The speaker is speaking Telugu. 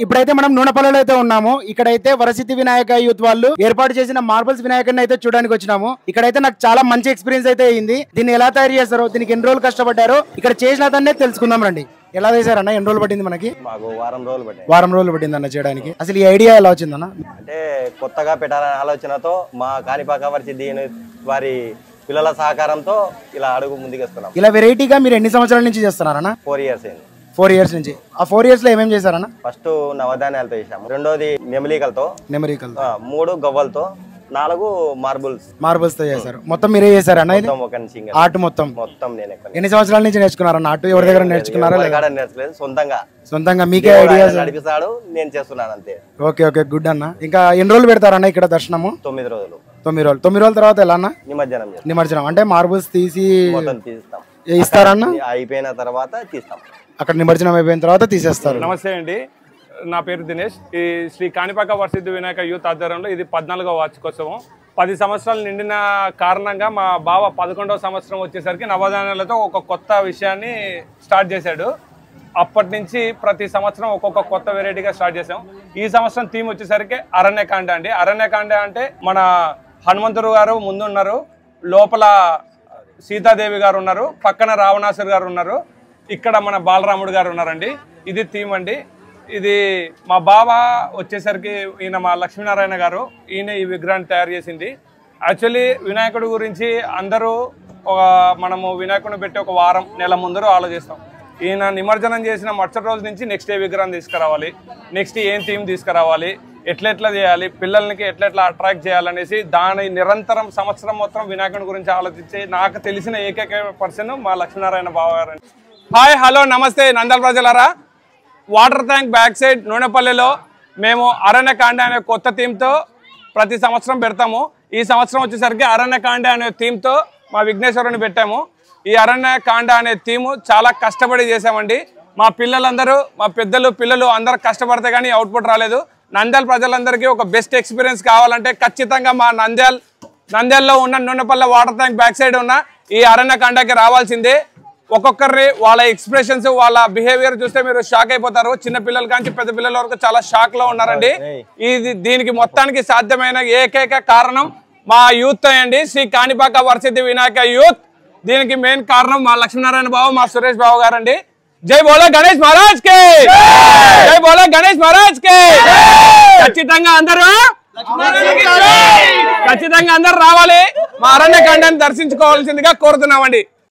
ఇప్పుడైతే మనం నూనెపల్లిలో అయితే ఉన్నాము. ఇక్కడైతే వరసిద్ధి వినాయక యూత్ వాళ్ళు ఏర్పాటు చేసిన మార్బల్స్ వినాయకుడిని అయితే చూడడానికి వచ్చినాము. ఇక్కడైతే నాకు చాలా మంచి ఎక్స్పీరియన్స్ అయితే అయింది. దీన్ని ఎలా తయారు చేస్తారో, దీనికి ఎన్ని రోజులు కష్టపడ్డారో ఇక్కడ చేసిన దాన్నే తెలుసుకుందాం రండి. ఎలా చేశారన్న? ఎన్ని రోజులు పట్టింది మనకి? వారం రోజులు పట్టింది అన్న చేయడానికి. అసలు ఈ ఐడియా ఎలా వచ్చిందన్న? అంటే కొత్తగా పెట్టాలనే ఆలోచనతో మా కాణిపాక వరసిద్ధి వారి పిల్లల సహకారంతో ఇలా అడుగు ముందుకేస్తున్నాం. ఇలా వెరైటీగా మీరు ఎన్ని సంవత్సరాల నుంచి చేస్తున్నారన్న? 4 years అయింది. 4 years నుంచి. ఆ 4 years లో ఏమేమి చేశారన్న? ఫస్ట్ నవధాన్యాలతో చేసాము, రెండోది నెమలికలతో, 3 గవ్వలతో, 4 మార్బుల్స్ తో చేశారు. మొత్తం మీరే చేశారన్న? ఇది ఆర్ట్ మొత్తం నేనే. ఎన్ని సంవత్సరాల నుంచి నేర్చుకున్నారన్న ఆర్ట్? ఎవరి దగ్గర నేర్చుకున్నారా? నేర్చుకోలేదు, సొంతంగా మీకే ఐడియా నడిపిస్తాడు, నేను చేస్తున్నాను అంతే. ఓకే ఓకే, గుడ్ అన్న. ఇంకా ఎన్ని రోజులు పెడతారన్న ఇక్కడ దర్శనము? 9 రోజులు. 9 రోజుల తర్వాత ఎలా అన్న? నిమజ్జనం అంటే మార్బుల్స్ తీసి ఇస్తారన్న? అయిపోయిన తర్వాత తీస్తాం. అక్కడ నిమజ్జనం అయిపోయిన తర్వాత తీసేస్తారు. నమస్తే అండి, నా పేరు దినేష్. ఈ శ్రీ కాణిపాక వరసిద్ధి వినాయక యూత్ ఆధ్వర్యంలో ఇది 14వ వార్షికోత్సవం. 10 సంవత్సరాలు నిండిన కారణంగా మా బావ 11వ సంవత్సరం వచ్చేసరికి నవధాన్యాలతో ఒక కొత్త విషయాన్ని స్టార్ట్ చేశాడు. అప్పటి నుంచి ప్రతి సంవత్సరం ఒక్కొక్క కొత్త వెరైటీగా స్టార్ట్ చేసాం. ఈ సంవత్సరం థీమ్ వచ్చేసరికి అరణ్యకాండ అండి. అరణ్యకాండ అంటే మన హనుమంతుడు గారు ముందున్నారు, లోపల సీతాదేవి గారు ఉన్నారు, పక్కన రావణాసురు గారు ఉన్నారు, ఇక్కడ మన బాలరాముడు గారు ఉన్నారండి. ఇది థీమ్ అండి. ఇది మా బావ వచ్చేసరికి ఈయన మా లక్ష్మీనారాయణ గారు, ఈయన ఈ విగ్రహాన్ని తయారు చేసింది. యాక్చువల్లీ వినాయకుడి గురించి అందరూ మనము వినాయకుడిని పెట్టి ఒక వారం నెల ముందర ఆలోచిస్తాం. ఈయన నిమజ్జనం చేసిన మరుసటి రోజు నుంచి నెక్స్ట్ ఏ విగ్రహం తీసుకురావాలి, నెక్స్ట్ ఏం థీమ్ తీసుకురావాలి, ఎట్లెట్లా చేయాలి, పిల్లలకి ఎట్లెట్లా అట్రాక్ట్ చేయాలనేసి దాని నిరంతరం సంవత్సరం మొత్తం వినాయకుడి గురించి ఆలోచించి నాకు తెలిసిన ఏకైక పర్సన్ మా లక్ష్మీనారాయణ బావ గారు. హాయ్, హలో, నమస్తే నంద్యాల ప్రజలారా. వాటర్ ట్యాంక్ బ్యాక్ సైడ్ నూనెపల్లిలో మేము అరణ్యకాండ అనే కొత్త థీమ్తో ప్రతి సంవత్సరం పెడతాము. ఈ సంవత్సరం వచ్చేసరికి అరణ్యకాండ అనే థీమ్తో మా విఘ్నేశ్వరుని పెట్టాము. ఈ అరణ్యకాండ అనే థీము చాలా కష్టపడి చేసామండి. మా పిల్లలందరూ, మా పిల్లలు అందరూ కష్టపడితే కానీ అవుట్పుట్ రాలేదు. నంద్యాల ప్రజలందరికీ ఒక బెస్ట్ ఎక్స్పీరియన్స్ కావాలంటే ఖచ్చితంగా మా నంద్యాలలో ఉన్న Nunepalli water tank back side ఉన్న ఈ అరణ్యకాండకి రావాల్సిందే. ఒక్కొక్కరి వాళ్ళ ఎక్స్ప్రెషన్స్, వాళ్ళ బిహేవియర్ చూస్తే మీరు షాక్ అయిపోతారు. చిన్న పిల్లల కాంచి పెద్ద పిల్లల వరకు చాలా షాక్ లో ఉన్నారండి. దీనికి మొత్తానికి సాధ్యమైన ఏకైక కారణం మా యూత్ అండి, శ్రీ కాణిపాక వరసిద్ధి వినాయక యూత్. దీనికి మెయిన్ కారణం మా లక్ష్మీనారాయణ బాబు, మా సురేష్ బాబు గారండి. జై బోలో గణేష్ మహారాజ్ కే, జై బోలో గణేష్ మహారాజ్ కే. ఖచ్చితంగా అందరూ రావాలి, మా అరణ్యకాండాన్ని దర్శించుకోవాల్సిందిగా కోరుతున్నామండి.